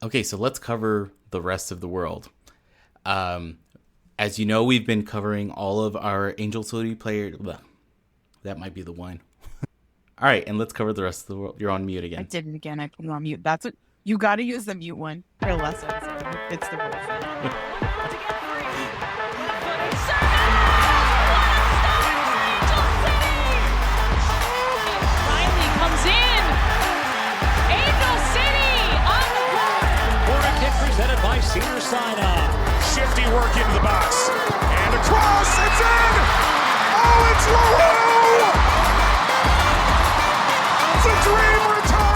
Okay, so let's cover the rest of the world. As you know, we've been covering all of our Angel City players. That might be the one. All right, and let's cover the rest of the world. You're on mute I again. did it again. I put it on mute. That's what you got to use the mute one for lessons. It's the voice. Riley comes in. Angel City on the board. Corner kick presented by Cedar Sinai. Shifty work into the box. And across. It's in. Oh, it's Leroux. It's a dream return.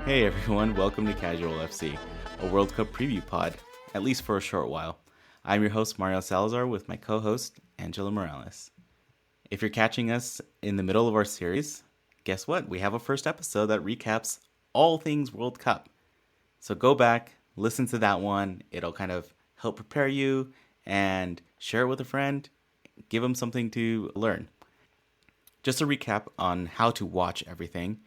Hey everyone, welcome to Casual FC, a World Cup preview pod, at least for a short while. I'm your host, Mario Salazar, with my co-host, Angela Morales. If you're catching us in the middle of our series, guess what? We have a first episode that recaps all things World Cup. So go back, listen to that one. It'll kind of help prepare you and share it with a friend. Give them something to learn. Just a recap on how to watch everything.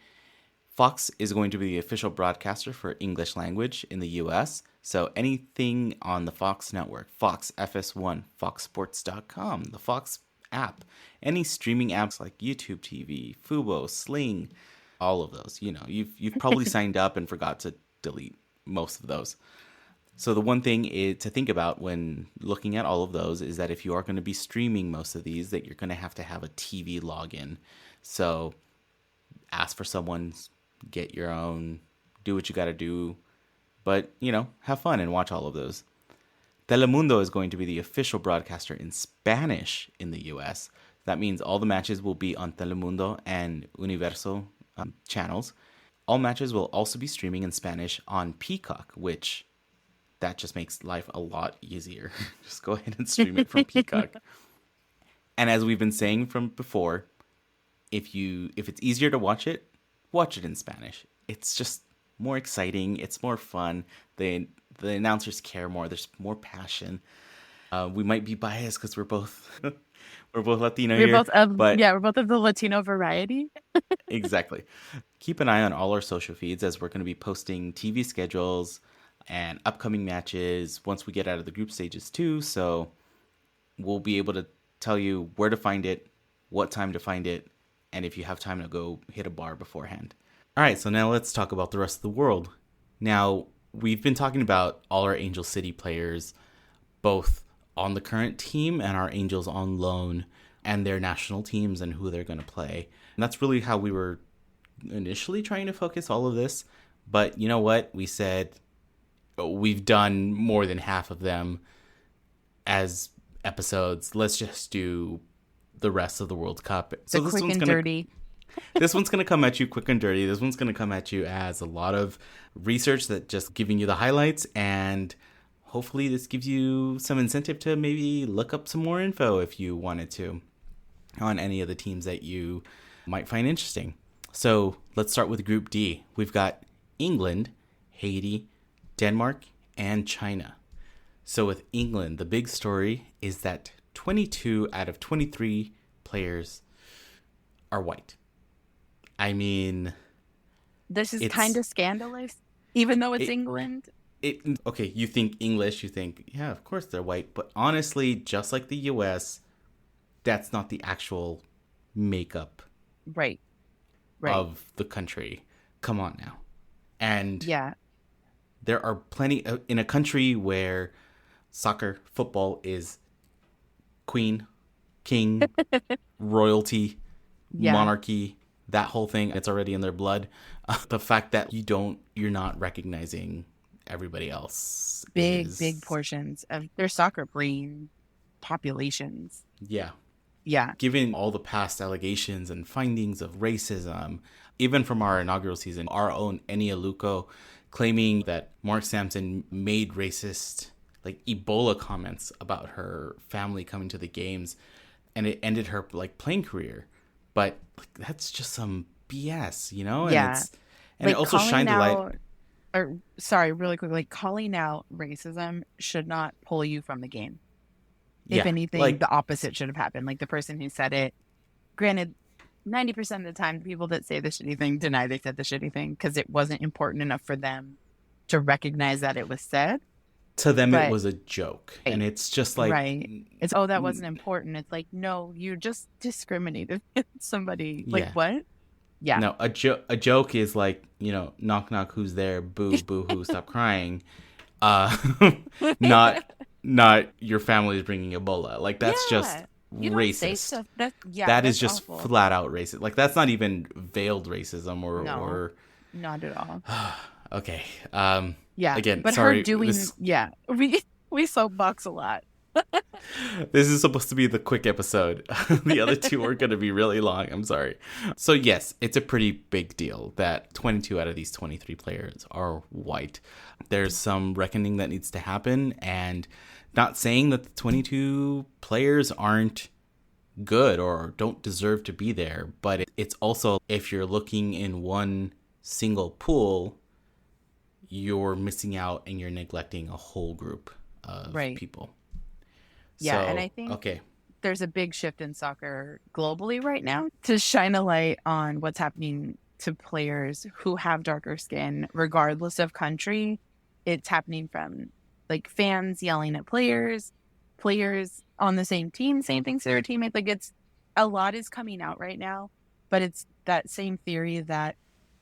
Fox is going to be the official broadcaster for English language in the US. So anything on the Fox network, Fox FS1, foxsports.com, the Fox app, any streaming apps like YouTube TV, Fubo, Sling, all of those. You know, you've probably signed up and forgot to delete most of those. So the one thing to think about when looking at all of those is that if you are going to be streaming most of these, that you're going to have a TV login. So ask for someone, get your own, do what you got to do, but, you know, have fun and watch all of those. Telemundo is going to be the official broadcaster in Spanish in the US. That means all the matches will be on Telemundo and Universo channels. All matches will also be streaming in Spanish on Peacock, which that just makes life a lot easier. Just go ahead and stream it from Peacock. And as we've been saying from before, if it's easier to watch it in Spanish. It's just more exciting. It's more fun. The announcers care more. There's more passion. We might be biased because we're both Latino We're here, both of but we're both of the Latino variety. exactly. Keep an eye on all our social feeds as we're going to be posting TV schedules and upcoming matches once we get out of the group stages too. So we'll be able to tell you where to find it, what time to find it, and if you have time to go hit a bar beforehand. All right, so now let's talk about the rest of the world. Now, we've been talking about all our Angel City players, both on the current team and our Angels on loan, and their national teams and who they're going to play. And that's really how we were initially trying to focus all of this. But you know what? We said we've done more than half of them as episodes. Let's just do the rest of the World Cup. So quick and dirty. This one's going to come at you quick and dirty. This one's going to come at you as a lot of research that just giving you the highlights, and hopefully this gives you some incentive to maybe look up some more info if you wanted to on any of the teams that you might find interesting. So let's start with Group D. We've got England, Haiti, Denmark, and China. So with England, the big story is that 22 out of 23 players are white. I mean, This is kind of scandalous, even though it's England. Okay, you think English, you think, yeah, of course they're white. But honestly, just like the US, that's not the actual makeup Right. of the country. Come on now. And Yeah. there are plenty, in a country where soccer, football is queen, king, royalty, Yeah. monarchy, that whole thing, it's already in their blood. The fact that you're not recognizing everybody else. Big portions of their soccer brain populations. Yeah. Yeah. Given all the past allegations and findings of racism, even from our inaugural season, our own Eni Aluko claiming that Mark Sampson made racist, like Ebola comments about her family coming to the games, and it ended her like playing career. But like, that's just some BS, you know? And Yeah. it also shined a light. Sorry, really quick, like calling out racism should not pull you from the game. If Yeah, anything, like the opposite should have happened. Like the person who said it, granted, 90% of the time, the people that say the shitty thing deny they said the shitty thing because it wasn't important enough for them to recognize that it was said. To them, But- it was a joke. And it's just like... Right. It's, oh, that wasn't important. It's like, no, you just discriminated against somebody. Like, Yeah. what? Yeah. No, a joke is like, knock, knock, who's there? Boo, boo, hoo, stop crying. Not your family is bringing Ebola. Like, that's just You don't say racist. stuff. That that's is just awful. flat out racist. Like, that's not even veiled racism or... No. or Not at all. okay. Yeah. Again, but sorry, her doing, this- we soapbox a lot. This is supposed to be the quick episode. The other two are going to be really long. I'm sorry. So yes, it's a pretty big deal that 22 out of these 23 players are white. There's some reckoning that needs to happen, and not saying that the 22 players aren't good or don't deserve to be there, but it's also, if you're looking in one single pool, you're missing out and you're neglecting a whole group of people. Yeah, So, and I think okay. there's a big shift in soccer globally right now to shine a light on what's happening to players who have darker skin, regardless of country. It's happening from like fans yelling at players on the same team saying things to their teammates. Like, it's a lot is coming out right now, but it's that same theory that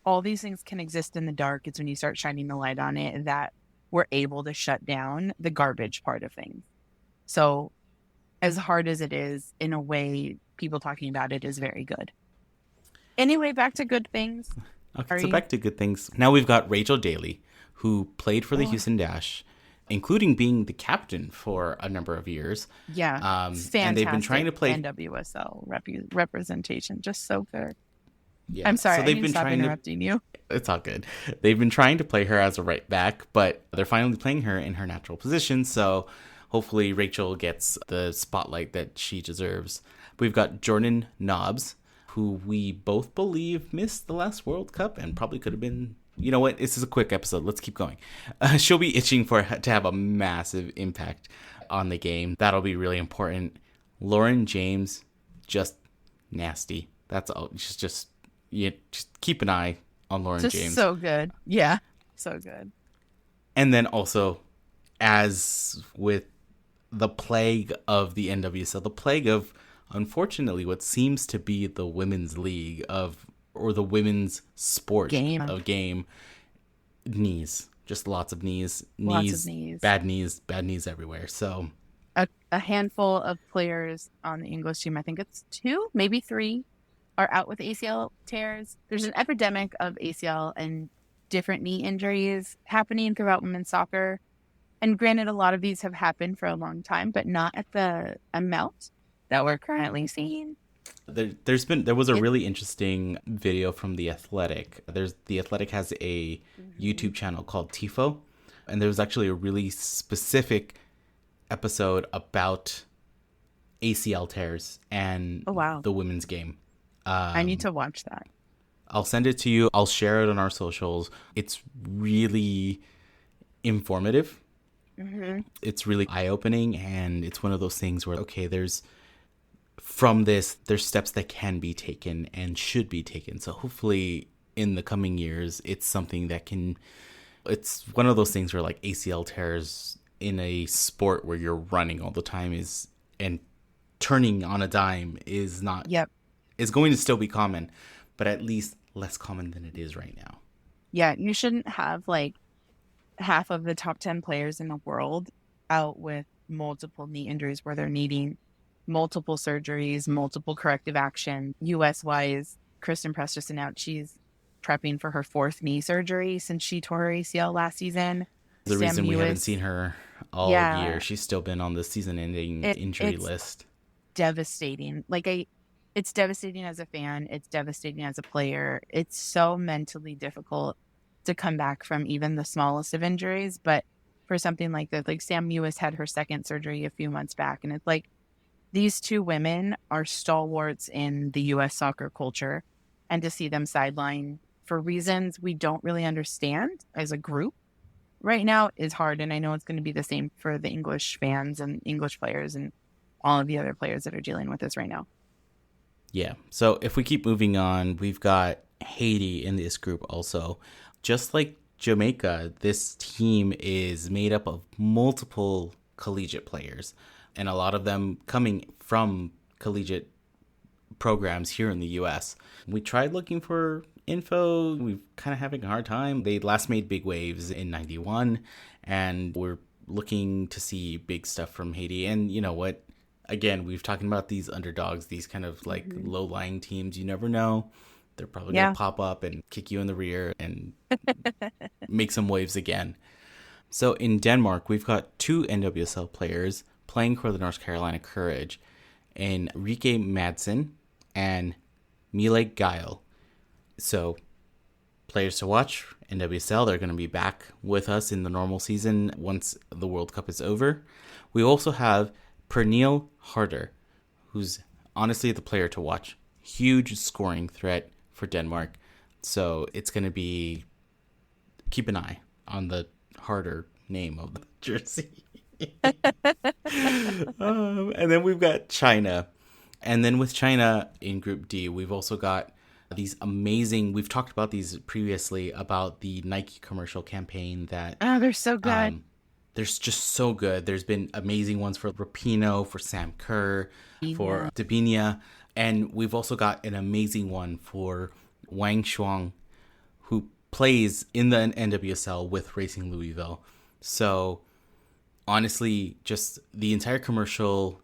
all these things can exist in the dark. It's when you start shining the light on it that we're able to shut down the garbage part of things. So as hard as it is, in a way, people talking about it is very good. Anyway, back to good things. Okay, so back to good things. Now we've got Rachel Daly, who played for the Houston Dash, including being the captain for a number of years. Yeah, fantastic. fantastic. And they've been trying to play NWSL representation. Just so good. Yeah. I'm sorry, so I they've need been to stop trying interrupting you. It's all good. They've been trying to play her as a right back, but they're finally playing her in her natural position. So hopefully Rachel gets the spotlight that she deserves. We've got Jordan Nobbs, who we both believe missed the last World Cup and probably could have been... You know what? This is a quick episode. Let's keep going. She'll be itching to have a massive impact on the game. That'll be really important. Lauren James, just nasty. That's all. Just keep an eye on Lauren Just James. so good. Yeah, so good. And then also, as with the plague of the NWSL, the plague of, unfortunately, what seems to be the women's league or the women's sport of game, knees. Just lots of knees. Lots of knees. Bad knees everywhere. So a handful of players on the English team, I think it's 2, maybe 3, are out with ACL tears. There's an epidemic of ACL and different knee injuries happening throughout women's soccer. And granted, a lot of these have happened for a long time, but not at the amount that we're currently seeing. There was a really interesting video from The Athletic. The Athletic has a YouTube channel called Tifo, and there was actually a really specific episode about ACL tears and the women's game. I need to watch that. I'll send it to you. I'll share it on our socials. It's really informative. Mm-hmm. It's really eye-opening, and it's one of those things where, okay, there's steps that can be taken and should be taken. So hopefully in the coming years, it's something that it's one of those things where like ACL tears in a sport where you're running all the time and turning on a dime is not... Yep. Is going to still be common, but at least less common than it is right now. Yeah, you shouldn't have like half of the top 10 players in the world out with multiple knee injuries where they're needing multiple surgeries, multiple corrective action. US-wise, Kristen Press just announced she's prepping for her 4th knee surgery since she tore her ACL last season. The reason we haven't seen her all year. She's still been on the season-ending injury list. Devastating. It's devastating as a fan. It's devastating as a player. It's so mentally difficult to come back from even the smallest of injuries. But for something like that, like Sam Mewis had her 2nd surgery a few months back. And it's like, these 2 women are stalwarts in the U.S. soccer culture. And to see them sidelined for reasons we don't really understand as a group right now is hard. And I know it's going to be the same for the English fans and English players and all of the other players that are dealing with this right now. Yeah. So if we keep moving on, we've got Haiti in this group also. Just like Jamaica, this team is made up of multiple collegiate players, and a lot of them coming from collegiate programs here in the US. We tried looking for info. We're kind of having a hard time. They last made big waves in 91, and we're looking to see big stuff from Haiti. And you know what? Again, we've talking about these underdogs, these kind of like low-lying teams. You never know. They're probably going to pop up and kick you in the rear and make some waves again. So in Denmark, we've got 2 NWSL players playing for the North Carolina Courage, in Rike Madsen and Mile Guile. So players to watch, NWSL, they're going to be back with us in the normal season once the World Cup is over. We also have Pernille Harder, who's honestly the player to watch. Huge scoring threat for Denmark. So it's going to be, keep an eye on the Harder name of the jersey. And then we've got China. And then with China in Group D, we've also got these amazing, we've talked about these previously, about the Nike commercial campaign that... Oh, they're so good. They're just so good. There's been amazing ones for Rapinoe, for Sam Kerr, for Dabinia. And we've also got an amazing one for Wang Shuang, who plays in the NWSL with Racing Louisville. So honestly, just the entire commercial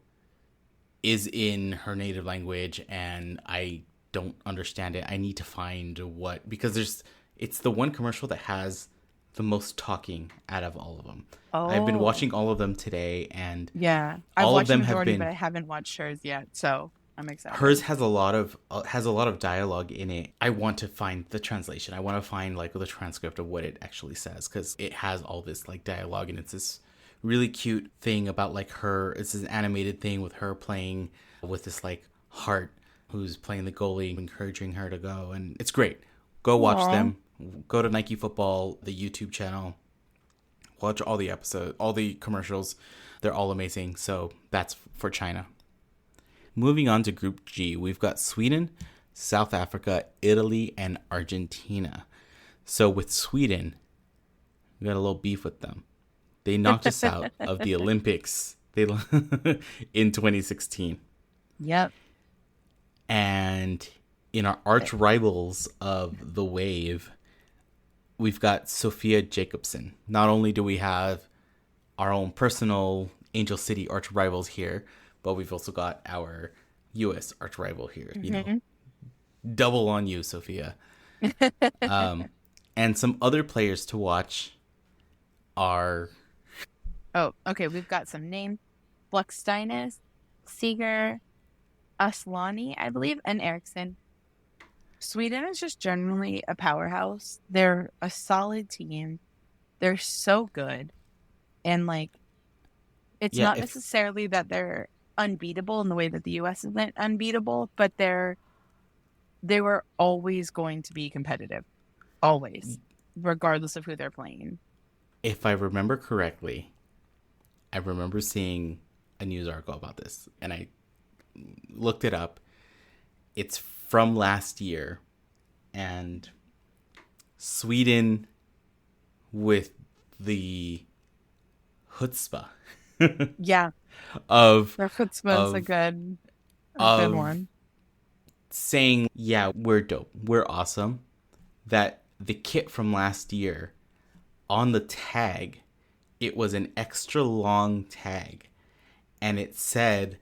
is in her native language, and I don't understand it. I need to find what, because it's the one commercial that has the most talking out of all of them. Oh. I've been watching all of them today, and I've all watched of them the majority, have been. But I haven't watched hers yet, so I'm excited. Hers has a lot of dialogue in it. I want to find the translation. I want to find like the transcript of what it actually says, because it has all this like dialogue, and it's this really cute thing about like her. It's this animated thing with her playing with this like heart, who's playing the goalie, encouraging her to go, and it's great. Go watch them. Go to Nike Football, the YouTube channel. Watch all the episodes, all the commercials. They're all amazing. So that's for China. Moving on to Group G, we've got Sweden, South Africa, Italy, and Argentina. So with Sweden, we got a little beef with them. They knocked us out of the Olympics in 2016. Yep. And in our arch rivals of the wave, we've got Sophia Jacobsen. Not only do we have our own personal Angel City arch rivals here, but we've also got our U.S. arch rival here. You know, double on you, Sophia. And some other players to watch are... Oh, okay. We've got some names. Fluxsteinus, Seeger, Aslani, I believe, and Eriksson. Sweden is just generally a powerhouse. They're a solid team. They're so good. And, like, it's not necessarily that they're unbeatable in the way that the U.S. isn't unbeatable, but they were always going to be competitive. Always. Regardless of who they're playing. If I remember correctly, I remember seeing a news article about this, and I looked it up. It's from last year, and Sweden, with the chutzpah of their chutzpah is a good one, saying, yeah, we're dope, we're awesome, that the kit from last year, on the tag, it was an extra long tag, and it said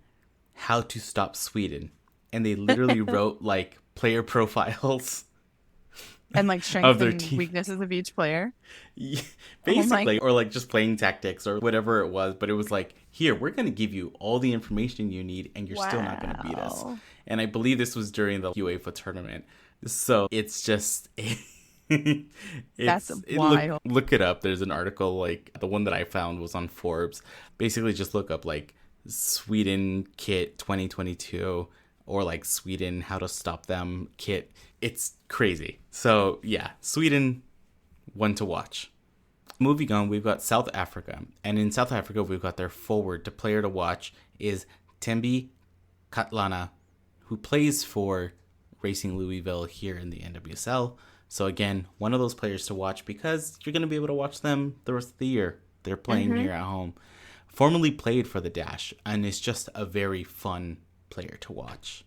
how to stop Sweden. And they literally wrote like player profiles and like strengths and weaknesses of each player. Yeah, basically, or like just playing tactics or whatever it was. But it was like, here, we're going to give you all the information you need, and you're still not going to beat us. And I believe this was during the UEFA tournament. So it's just... That's wild. Look it up. There's an article, like the one that I found was on Forbes. Basically just look up like Sweden kit 2022 or like Sweden how to stop them kit. It's crazy. So yeah, Sweden, one to watch. Moving on, we've got South Africa, and in South Africa we've got their forward, the player to watch is Tembi Katlana, who plays for Racing Louisville here in the NWSL. So again, one of those players to watch because you're going to be able to watch them the rest of the year. They're playing here at home. Formerly played for the Dash, and is just a very fun player to watch.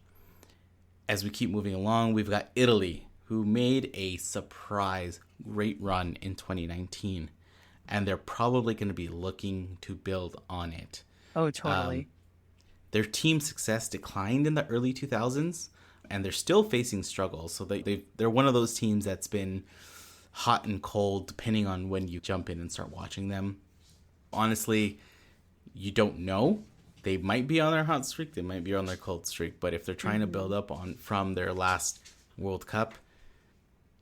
As we keep moving along, we've got Italy, who made a surprise great run in 2019. And they're probably going to be looking to build on it. Oh, totally. Their team success declined in the early 2000s, and they're still facing struggles. So they're one of those teams that's been hot and cold, depending on when you jump in and start watching them. Honestly, you don't know. They might be on their hot streak. They might be on their cold streak. But if they're trying to build up from their last World Cup,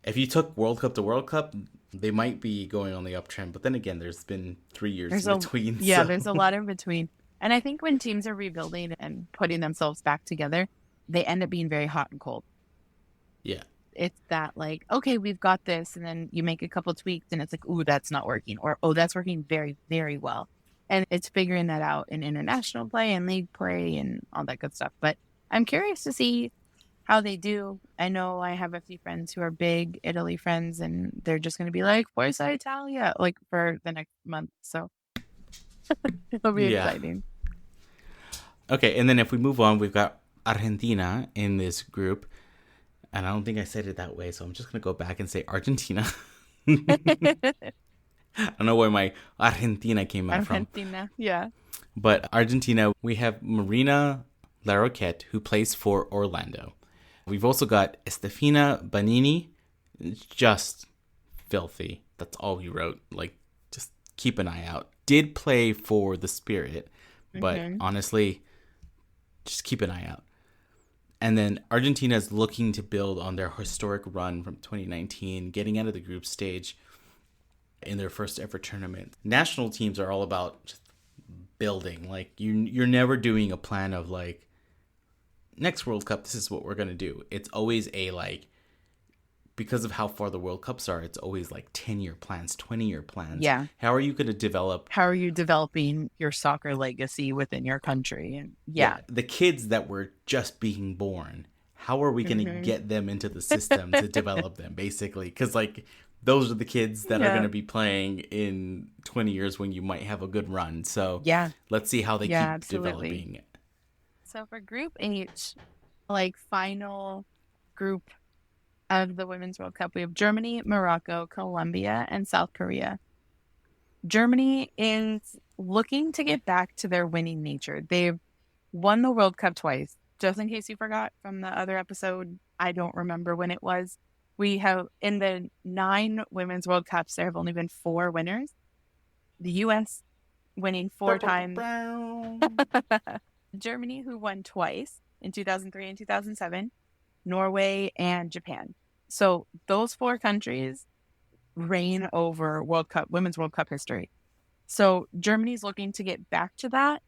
if you took World Cup to World Cup, they might be going on the uptrend. But then again, there's been 3 years in between. Yeah, there's a lot in between. And I think when teams are rebuilding and putting themselves back together, they end up being very hot and cold. Yeah. It's that like, okay, we've got this. And then you make a couple tweaks and it's like, ooh, that's not working. Or, oh, that's working very, very well. And it's figuring that out in international play and league play and all that good stuff. But I'm curious to see how they do. I know I have a few friends who are big Italy friends, and they're just going to be like, Forza Italia, like for the next month. So it'll be exciting. Okay, and then if we move on, we've got Argentina in this group. And I don't think I said it that way, so I'm just going to go back and say Argentina. I don't know where my Argentina came out from. Argentina, yeah. But Argentina, we have Marina Larroquette, who plays for Orlando. We've also got Estefina Banini. It's just filthy. That's all he wrote. Like, just keep an eye out. Did play for the Spirit, but honestly, just keep an eye out. And then Argentina is looking to build on their historic run from 2019, getting out of the group stage in their first ever tournament. National teams are all about just building. Like, you're never doing a plan of like, next World Cup, this is what we're going to do. It's always a like, because of how far the World Cups are, it's always like 10-year plans, 20-year plans. Yeah. How are you going to develop? How are you developing your soccer legacy within your country? And the kids that were just being born, how are we going to get them into the system to develop them, basically? Because like, those are the kids that are going to be playing in 20 years when you might have a good run. So let's see how they keep developing it. So for Group H, like final group of the Women's World Cup, we have Germany, Morocco, Colombia, and South Korea. Germany is looking to get back to their winning nature. They've won the World Cup twice. Just in case you forgot from the other episode, I don't remember when it was. We have, in the 9 Women's World Cups, there have only been 4 winners. The U.S. winning 4 times. Germany, who won twice in 2003 and 2007. Norway and Japan. So those 4 countries reign over Women's World Cup history. So Germany's looking to get back to that.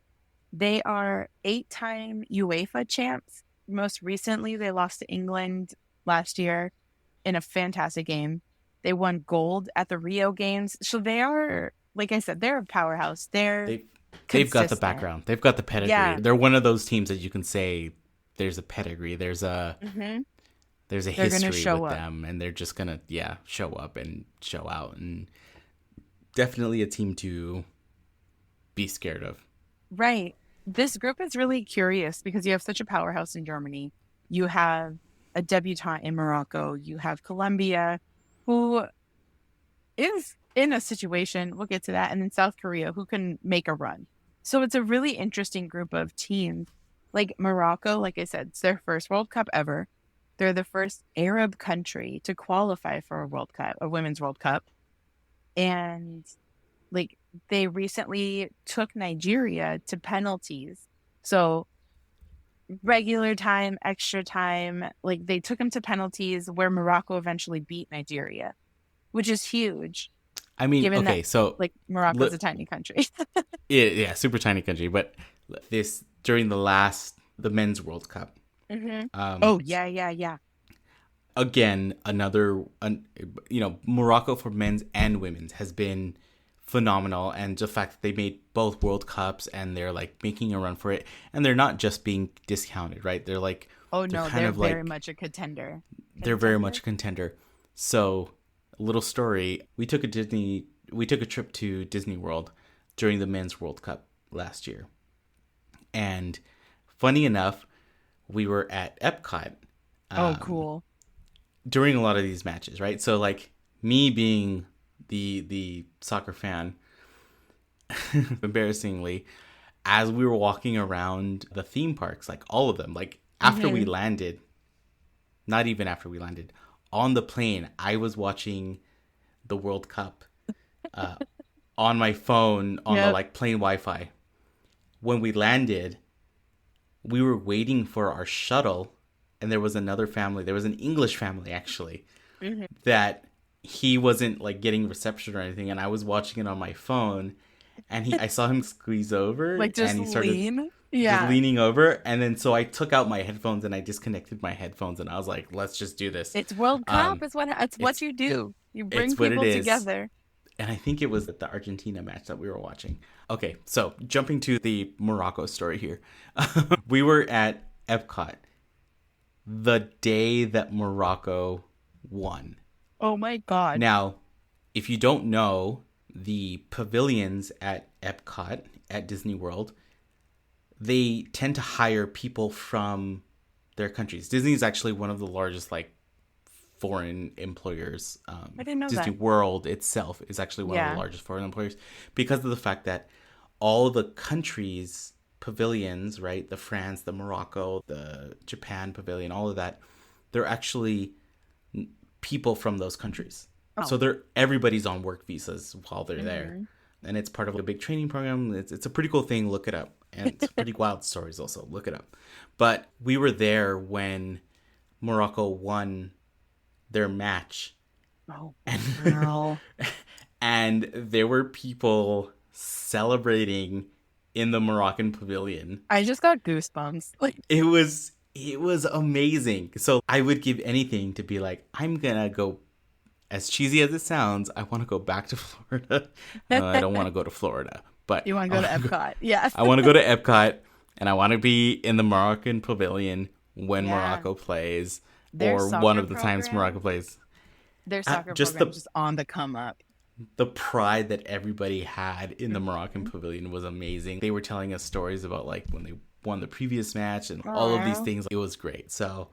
They are 8-time UEFA champs. Most recently, they lost to England last year in a fantastic game. They won gold at the Rio Games. So they are, like I said, they're a powerhouse. They've got the background. They've got the pedigree. Yeah. They're one of those teams that you can say there's a pedigree. There's a history with them, and they're just gonna show up and show out, and definitely a team to be scared of. Right. This group is really curious because you have such a powerhouse in Germany. You have a debutante in Morocco. You have Colombia, who is in a situation, we'll get to that, and then South Korea, who can make a run. So it's a really interesting group of teams. Like Morocco, like I said, it's their first World Cup ever. They're the first Arab country to qualify for a Women's World Cup. And like, they recently took Nigeria to penalties. So regular time, extra time, like they took them to penalties where Morocco eventually beat Nigeria, which is huge. I mean, okay, so like Morocco's a tiny country. yeah, super tiny country. But this during the Men's World Cup. Yeah. Again, Morocco for men's and women's has been phenomenal, and the fact that they made both World Cups and they're like making a run for it, and they're not just being discounted, right? They're like Oh They're no, kind they're of very like much a contender. they're very much a contender. So, a little story: we took a trip to Disney World during the Men's World Cup last year, and funny enough, we were at Epcot Oh, cool. during a lot of these matches, right? So, like me being the soccer fan, embarrassingly, as we were walking around the theme parks, like all of them, like after we landed, not even after we landed, on the plane, I was watching the World Cup on my phone on the like plane Wi-Fi. When we landed, we were waiting for our shuttle, and there was another family. There was an English family actually that he wasn't like getting reception or anything, and I was watching it on my phone, and I saw him squeeze over, Like just and he started lean. just Yeah. leaning over, and then so I took out my headphones and I disconnected my headphones, and I was like, let's just do this. It's World Cup. It's what you do. You bring it's what people it is. together. And I think it was the Argentina match that we were watching. Okay, so jumping to the Morocco story here. We were at Epcot the day that Morocco won. Oh my God. Now, if you don't know, the pavilions at Epcot, at Disney World, they tend to hire people from their countries. Disney is actually one of the largest, like, foreign employers. I didn't know Disney that. World itself is actually one of the largest foreign employers because of the fact that all the countries' pavilions, right? The France, the Morocco, the Japan pavilion, all of that, they're actually people from those countries. So everybody's on work visas while they're there. And it's part of a big training program. It's a pretty cool thing. Look it up. And it's pretty wild stories also. Look it up. But we were there when Morocco won their match. Oh, wow. And there were people celebrating in the Moroccan pavilion. I just got goosebumps. Like, It was amazing. So I would give anything to be like, I'm gonna go. As cheesy as it sounds, I want to go back to Florida. I don't want to go to Florida, but you want to go to Epcot? Yes. I want to go to Epcot, and I want to be in the Moroccan pavilion when Morocco plays, Their or soccer one of the times program- Morocco plays. Their soccer just program the- just on the come up. The pride that everybody had in the Moroccan pavilion was amazing. They were telling us stories about like when they won the previous match and all of these things. It was great. So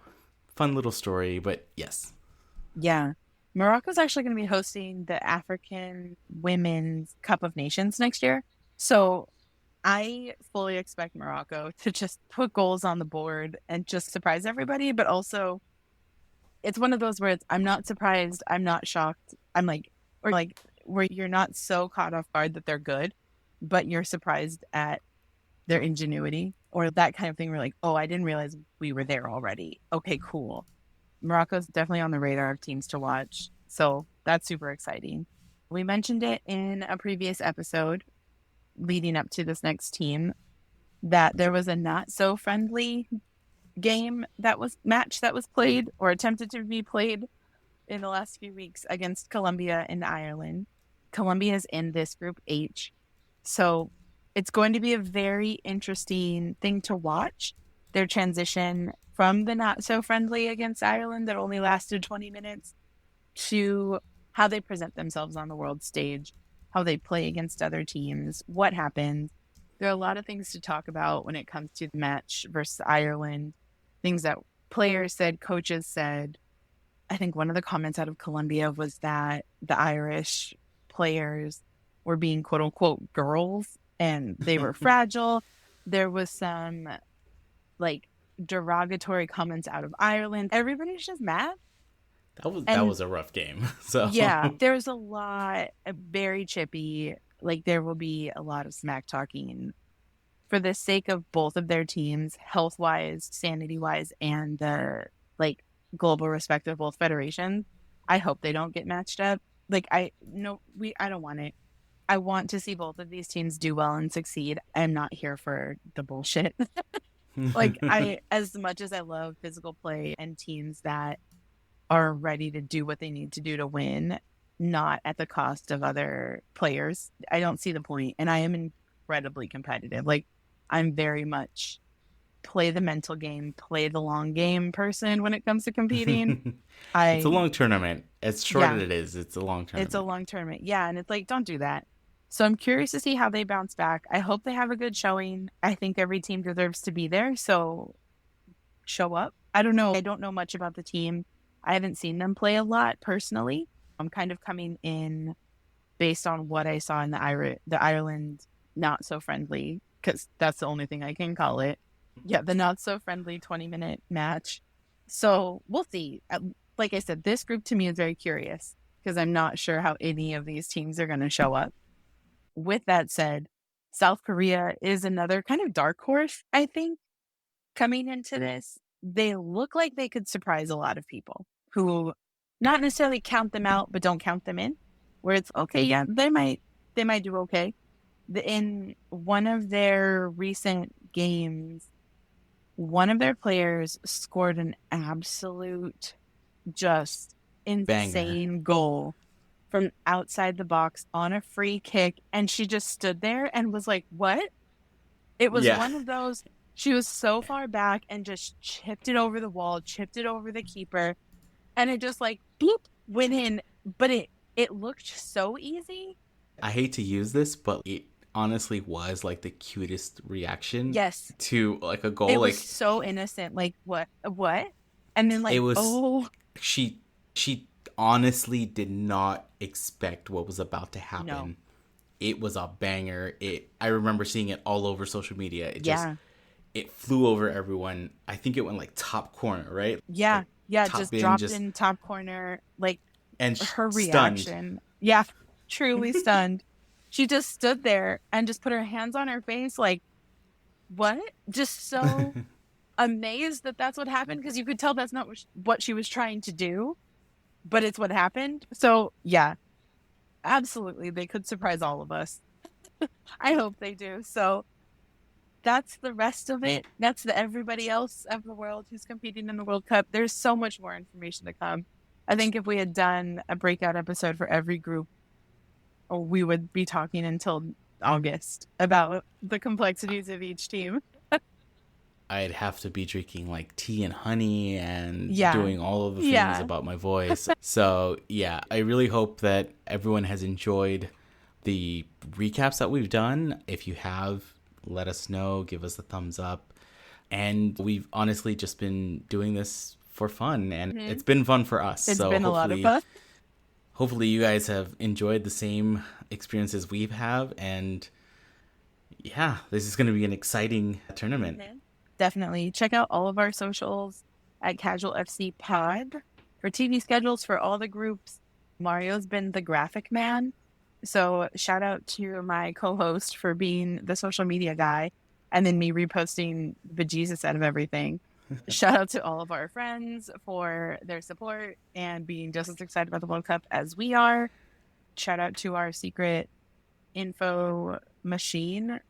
fun little story, but yes. Yeah. Morocco's actually going to be hosting the African Women's Cup of Nations next year. So I fully expect Morocco to just put goals on the board and just surprise everybody. But also, it's one of those where I'm not surprised. I'm not shocked. I'm like, or like where you're not so caught off guard that they're good, but you're surprised at their ingenuity or that kind of thing. We're like, oh, I didn't realize we were there already. Okay, cool. Morocco's definitely on the radar of teams to watch. So that's super exciting. We mentioned it in a previous episode leading up to this next team that there was a not so friendly match that was played or attempted to be played in the last few weeks against Colombia and Ireland. Colombia is in this group H. So it's going to be a very interesting thing to watch. Their transition from the not so friendly against Ireland that only lasted 20 minutes to how they present themselves on the world stage, how they play against other teams, what happened. There are a lot of things to talk about when it comes to the match versus Ireland, things that players said, coaches said. I think one of the comments out of Colombia was that the Irish players were being quote unquote girls and they were fragile. There was some like derogatory comments out of Ireland. Everybody's just mad. That was a rough game. So yeah, there's a lot, very chippy. Like there will be a lot of smack talking for the sake of both of their teams, health wise, sanity wise, and the like global respect of both federations. I hope they don't get matched up. Like I don't want it. I want to see both of these teams do well and succeed. I'm not here for the bullshit. Like as much as I love physical play and teams that are ready to do what they need to do to win, not at the cost of other players, I don't see the point. And I am incredibly competitive. Like I'm very much play the mental game, play the long game person when it comes to competing. It's a long tournament. As short as it is, it's a long tournament. It's a long tournament. Yeah, and it's like, don't do that. So I'm curious to see how they bounce back. I hope they have a good showing. I think every team deserves to be there, so show up. I don't know. I don't know much about the team. I haven't seen them play a lot personally. I'm kind of coming in based on what I saw in the Ireland not so friendly, because that's the only thing I can call it. Yeah, the not so friendly 20-minute match. So we'll see. Like I said, this group to me is very curious because I'm not sure how any of these teams are going to show up. With that said, South Korea is another kind of dark horse, I think, coming into this. They look like they could surprise a lot of people who not necessarily count them out, but don't count them in, where it's okay. Yeah, they might do okay. In one of their recent games, one of their players scored an absolute just insane goal from outside the box on a free kick, and she just stood there and was like, what? It was one of those, she was so far back and just chipped it over the wall, chipped it over the keeper, and it just like bloop went in, but it looked so easy. I hate to use this, but it honestly was like the cutest reaction to like a goal. It was so innocent. Like, what? And then like, it was, she honestly did not expect what was about to happen. No. It was a banger. I remember seeing it all over social media. It flew over everyone. I think it went like top corner, right? Yeah. Like, just dropped in top corner. Like, and her reaction. Stunned. Yeah, truly stunned. She just stood there and just put her hands on her face like, what? Just so amazed that that's what happened, because you could tell that's not what she was trying to do, but it's what happened. So, yeah, absolutely. They could surprise all of us. I hope they do. So that's the rest of it. That's the everybody else of the world who's competing in the World Cup. There's so much more information to come. I think if we had done a breakout episode for every group, we would be talking until August about the complexities of each team. I'd have to be drinking like tea and honey and doing all of the things about my voice. So yeah, I really hope that everyone has enjoyed the recaps that we've done. If you have, let us know, give us a thumbs up. And we've honestly just been doing this for fun, and it's been fun for us. It's been a lot of fun. Hopefully you guys have enjoyed the same experiences we have, and yeah, this is going to be an exciting tournament. Definitely. Check out all of our socials at Casual FC Pod for TV schedules for all the groups. Mario's been the graphic man, so shout out to my co-host for being the social media guy, and then me reposting the Jesus out of everything. Shout out to all of our friends for their support and being just as excited about the World Cup as we are. Shout out to our secret info machine,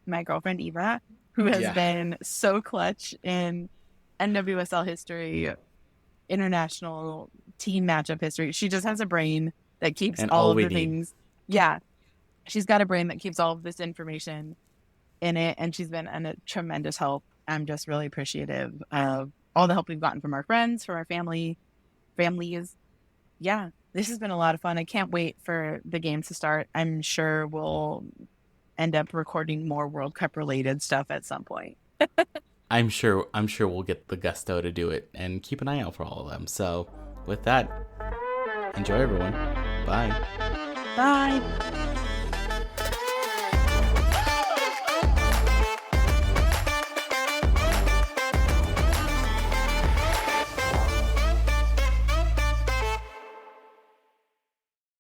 my girlfriend Eva, who has been so clutch in NWSL history, international team matchup history. She just has a brain that keeps all of the things. Yeah. She's got a brain that keeps all of this information in it, and she's been a tremendous help. I'm just really appreciative of all the help we've gotten from our friends, from our families. Yeah, this has been a lot of fun. I can't wait for the games to start. I'm sure we'll end up recording more World Cup related stuff at some point. I'm sure we'll get the gusto to do it, and keep an eye out for all of them. So with that, enjoy everyone. Bye. Bye.